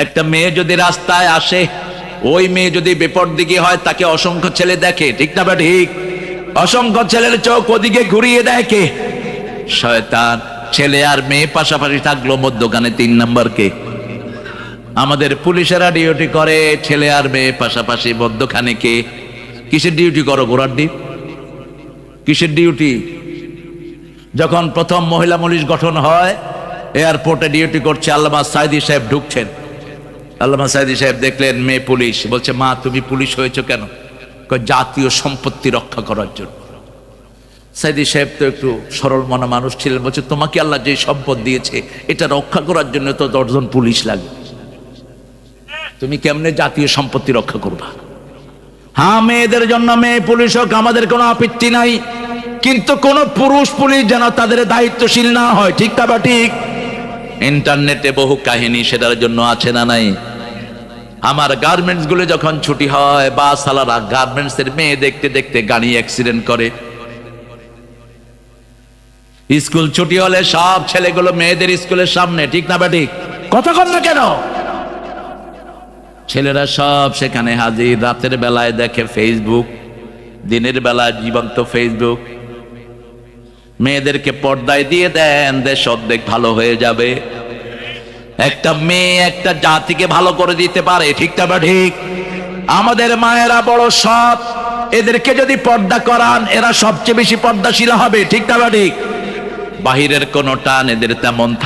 একটা মেয়ে যদি রাস্তায় আসে, ওই মেয়ে যদি বিপরদিকে হয়, তাকে অসংখ্য ছেলে দেখে, ঠিক না বা ঠিক? অসংখ্য ছেলের চোখ ওদিকে ঘুরিয়ে দেখে। শয়তান। ছেলে আর মেয়ে পাশাপাশি থাকলো, মধ্যখানে 3 নাম্বার কে? আমাদের পুলিশেরা ডিউটি করে, ছেলে আর মেয়ে পাশাপাশি, মধ্যখানে কে? কিসের ডিউটি করো? ঘোড়ার ডিপ? কিসের ডিউটি? যখন প্রথম মহিলা পুলিশ গঠন হয়, এয়ারপোর্টে ডিউটি করছে আল্লামা সাইদি সাহেব, ঢুকছেন। আল্লামা সাইদি সাহেব দেখলেন মেয়ে পুলিশ, বলছে, মা তুমি পুলিশ হয়েছো কেন? কয়, জাতীয় সম্পত্তি রক্ষা করার জন্য। সাইদি সাহেব তো একটু সরল মনা মানুষ ছিলেন, বলছে, তোমাকে আল্লাহ যে সম্পদ দিয়েছে এটা রক্ষা করার জন্য তো 10 জন পুলিশ লাগে, তুমি কেমনে জাতীয় সম্পত্তি রক্ষা করবা? হ্যাঁ, মেয়েদের জন্য মেয়ে পুলিশ হোক, আমাদের কোনো আপত্তি নাই, কিন্তু কোন পুরুষ পুলিশ যেন তাদের দায়িত্বশীল না হয়, ঠিক না বা ঠিক? ইন্টারনেটে বহু কাহিনী সেটার জন্য আছে না নাই? আমার গার্মেন্টস গুলো যখন ছুটি হয়, বাসওয়ালারা গার্মেন্টস এর মেয়ে দেখতে দেখতে গাড়ি অ্যাক্সিডেন্ট করে। স্কুল ছুটি হলে সব ছেলেগুলো মেয়েদের স্কুলের সামনে, ঠিক না বা ঠিক? কথা কন না কেন? ছেলেরা সব সেখানে হাজির। রাতের বেলায় দেখে ফেসবুক, দিনের বেলায় জীবন্ত ফেসবুক। মেয়েদেরকে পর্দায় দিয়ে দেন, দেশ অর্ধেক ভালো হয়ে যাবে। একটা মেয়ে একটা জাতিকে ভালো করে দিতে পারে, ঠিক না বা ঠিক? আমাদের মায়েরা বড় সৎ, এদেরকে যদি পর্দা করান এরা সবচেয়ে বেশি পর্দাশীল হবে, ঠিক না বা ঠিক? বাহিরের কোনো টান এদের তেমন থাকে